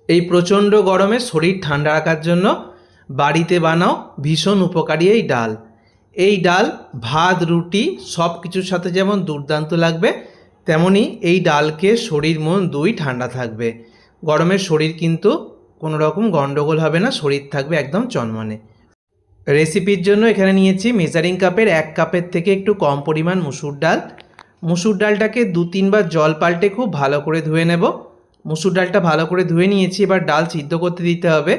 এই প্রচণ্ড গরমে শরীর ঠান্ডা রাখার জন্য বাড়িতে বানাও ভীষণ উপকারী এই ডাল। এই ডাল ভাত রুটি সব কিছুর সাথে যেমন দুর্দান্ত লাগবে, তেমনি এই ডালকে শরীর মন দুই ঠান্ডা থাকবে। গরমের শরীর কিন্তু কোনো রকম গণ্ডগোল হবে না, শরীর থাকবে একদম চনমনে। রেসিপির জন্য এখানে নিয়েছি মেজারিং কাপের 1 কাপের থেকে একটু কম পরিমাণ মুসুর ডাল। মুসুর ডালটাকে 2-3 বার জল পাল্টে খুব ভালো করে ধুয়ে নেব। মুসুর ডালটা ভালো করে ধুয়ে নিয়েছি, এবার ডাল সিদ্ধ করতে দিতে হবে।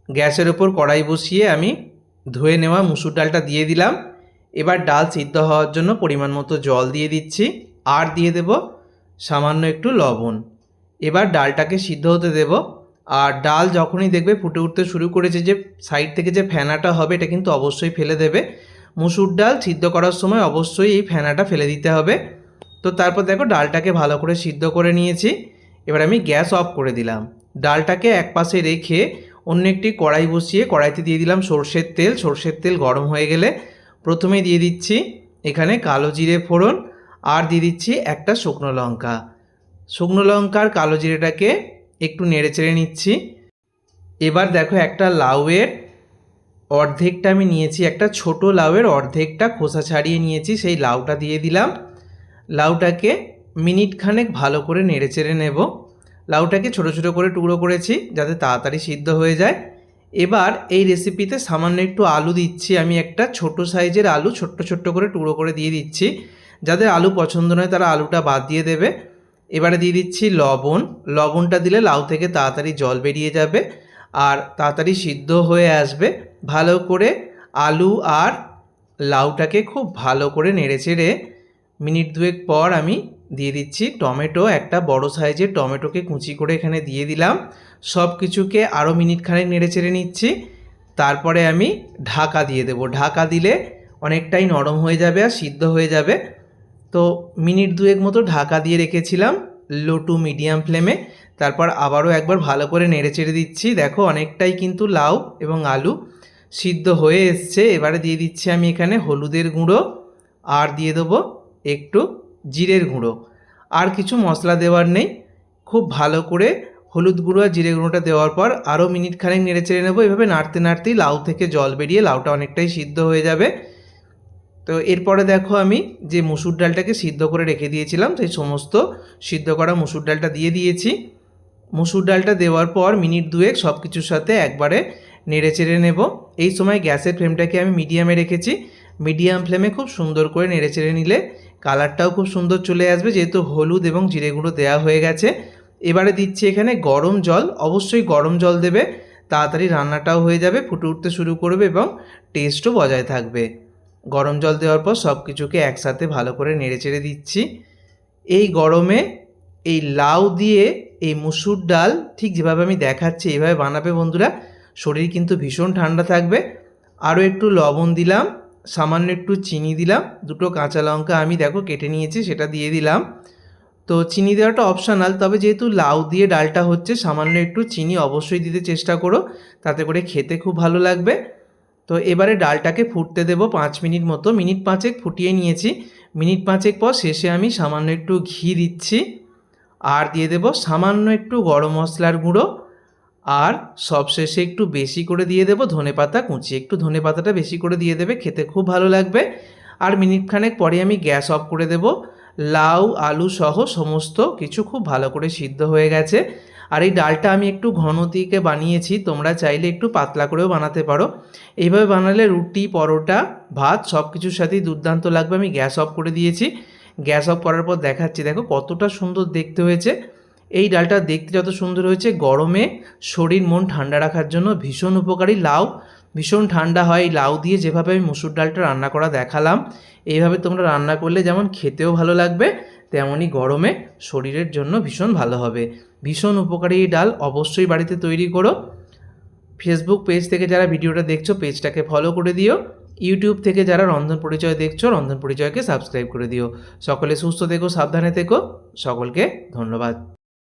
গ্যাসের ওপর কড়াই বসিয়ে আমি ধুয়ে নেওয়া মুসুর ডালটা দিয়ে দিলাম। এবার ডাল সিদ্ধ হওয়ার জন্য পরিমাণ মতো জল দিয়ে দিচ্ছি, আর দিয়ে দেব সামান্য একটু লবণ। এবার ডালটাকে সিদ্ধ হতে দেব। আর ডাল যখনই দেখবে ফুটে উঠতে শুরু করেছে, যে সাইড থেকে যে ফেনাটা হবে এটা কিন্তু অবশ্যই ফেলে দেবে। মুসুর ডাল সিদ্ধ করার সময় অবশ্যই এই ফেনাটা ফেলে দিতে হবে। তো তারপর দেখো ডালটাকে ভালো করে সিদ্ধ করে নিয়েছি। এবার আমি গ্যাস অফ করে দিলাম। ডালটাকে এক পাশে রেখে অন্য একটি কড়াই বসিয়ে কড়াইতে দিয়ে দিলাম সর্ষের তেল। সর্ষের তেল গরম হয়ে গেলে প্রথমে দিয়ে দিচ্ছি এখানে কালো জিরে ফোড়ন, আর দিয়ে দিচ্ছি একটা শুকনো লঙ্কা। শুকনো লঙ্কার কালো জিরেটাকে একটু নেড়ে চেড়ে নিচ্ছি। এবার দেখো একটা লাউয়ের অর্ধেকটা আমি নিয়েছি, একটা ছোট লাউয়ের অর্ধেকটা খোসা ছাড়িয়ে নিয়েছি, সেই লাউটা দিয়ে দিলাম। লাউটাকে মিনিট খানেক ভালো করে নেড়ে চেড়ে নেব। লাউটাকে ছোট ছোট করে টুকরো করেছি যাতে তাড়াতাড়ি সিদ্ধ হয়ে যায়। এবার এই রেসিপিতে সামান্য একটু আলু দিচ্ছি, আমি একটা ছোট সাইজের আলু ছোট্ট ছোট্ট করে টুকরো করে দিয়ে দিচ্ছি। যাদের আলু পছন্দ নয় তারা আলুটা বাদ দিয়ে দেবে। এবারে দিয়ে দিচ্ছি লবণ। লবণটা দিলে লাউ থেকে তাড়াতাড়ি জল বেরিয়ে যাবে আর তাড়াতাড়ি সিদ্ধ হয়ে আসবে। ভালো করে আলু আর লাউটাকে খুব ভালো করে নেড়ে চেড়ে মিনিট দুয়েক পর আমি দিয়ে দিচ্ছি টমেটো। একটা বড় সাইজের টমেটোকে কুচি করে এখানে দিয়ে দিলাম। সব কিছুকে আরও মিনিট খানেক নেড়ে চেড়ে নিচ্ছি। তারপরে আমি ঢাকা দিয়ে দেব। ঢাকা দিলে অনেকটাই নরম হয়ে যাবে আর সিদ্ধ হয়ে যাবে। তো মিনিট দুয়েক মতো ঢাকা দিয়ে রেখেছিলাম লো টু মিডিয়াম ফ্লেমে। তারপর আবারও একবার ভালো করে নেড়ে চেড়ে দিচ্ছি। দেখো অনেকটাই কিন্তু লাউ এবং আলু সিদ্ধ হয়ে এসছে। এবারে দিয়ে দিচ্ছি আমি এখানে হলুদের গুঁড়ো, আর দিয়ে দেবো একটু জিরের গুঁড়ো। আর কিছু মশলা দেওয়ার নেই। খুব ভালো করে হলুদ গুঁড়ো আর জিরে গুঁড়োটা দেওয়ার পর আরও মিনিট খানেক নেড়ে চেড়ে নেবো। এভাবে নাড়তে নাড়তেই লাউ থেকে জল বেরিয়ে লাউটা অনেকটাই সিদ্ধ হয়ে যাবে। তো এরপরে দেখো আমি যে মুসুর ডালটাকে সিদ্ধ করে রেখে দিয়েছিলাম সেই সমস্ত সিদ্ধ করা মুসুর ডালটা দিয়ে দিয়েছি। মুসুর ডালটা দেওয়ার পর মিনিট দুয়েক সব কিছুর সাথে একবারে নেড়ে চেড়ে নেব। এই সময় গ্যাসের ফ্লেমটাকে আমি মিডিয়ামে রেখেছি। মিডিয়াম ফ্লেমে খুব সুন্দর করে নেড়ে চেড়ে নিলে কালারটাও খুব সুন্দর চলে আসবে, যেহেতু হলুদ এবং জিরে গুঁড়ো দেওয়া হয়ে গেছে। এবারে দিচ্ছি এখানে গরম জল। অবশ্যই গরম জল দেবে, তাড়াতাড়ি রান্নাটাও হয়ে যাবে, ফুটে উঠতে শুরু করবে এবং টেস্টও বজায় থাকবে। গরম জল দেওয়ার পর সব কিছুকে একসাথে ভালো করে নেড়ে চেড়ে দিচ্ছি। এই গরমে এই লাউ দিয়ে এই মুসুর ডাল ঠিক যেভাবে আমি দেখাচ্ছি এইভাবে বানাবে বন্ধুরা, শরীর কিন্তু ভীষণ ঠান্ডা থাকবে। আরও একটু লবণ দিলাম, সামান্য একটু চিনি দিলাম, দুটো কাঁচা লঙ্কা আমি দেখো কেটে নিয়েছি সেটা দিয়ে দিলাম। তো চিনি দেওয়াটা অপশনাল, তবে যেহেতু লাউ দিয়ে ডালটা হচ্ছে সামান্য একটু চিনি অবশ্যই দিতে চেষ্টা করো, তাতে করে খেতে খুব ভালো লাগবে। তো এবারে ডালটাকে ফুটতে দেব 5 মিনিট মতো। মিনিট 5 ফুটিয়ে নিয়েছি। মিনিট 5 পর শেষে আমি সামান্য একটু ঘি দিচ্ছি, আর দিয়ে দেব সামান্য একটু গরম মশলার গুঁড়ো, আর সবশেষে একটু বেশি করে দিয়ে দেব ধনেপাতা কুচি। একটু ধনেপাতাটা বেশি করে দিয়ে দেবে, খেতে খুব ভালো লাগবে। আর মিনিট খানেক পরে আমি গ্যাস অফ করে দেব। লাউ আলু সহ সমস্ত কিছু খুব ভালো করে সিদ্ধ হয়ে গেছে। আর এই ডালটা আমি একটু ঘন দিকে বানিয়েছি, তোমরা চাইলে একটু পাতলা করেও বানাতে পারো। এইভাবে বানালে রুটি পরোটা ভাত সব কিছুর সাথেই দুর্দান্ত লাগবে। আমি গ্যাস অফ করে দিয়েছি। গ্যাস অফ করার পর দেখাচ্ছি, দেখো কতটা সুন্দর দেখতে হয়েছে। এই ডালটা দেখতে যত সুন্দর হয়েছে, গরমে শরীর মন ঠান্ডা রাখার জন্য ভীষণ উপকারী। লাউ ভীষণ ঠান্ডা হয়। এই লাউ দিয়ে যেভাবে আমি মুসুর ডালটা রান্না করা দেখালাম, এইভাবে তোমরা রান্না করলে যেমন খেতেও ভালো লাগবে, তেমনই গরমে শরীরের জন্য ভীষণ ভালো হবে। ভীষণ উপকারী এই ডাল, অবশ্যই বাড়িতে তৈরি করো। ফেসবুক পেজ থেকে যারা ভিডিওটা দেখছো পেজটাকে ফলো করে দিও। ইউটিউব থেকে যারা রন্ধন পরিচয় দেখছো রন্ধন পরিচয়কে সাবস্ক্রাইব করে দিও। সকলে সুস্থ থেকো, সাবধানে থেকো। সকলকে ধন্যবাদ।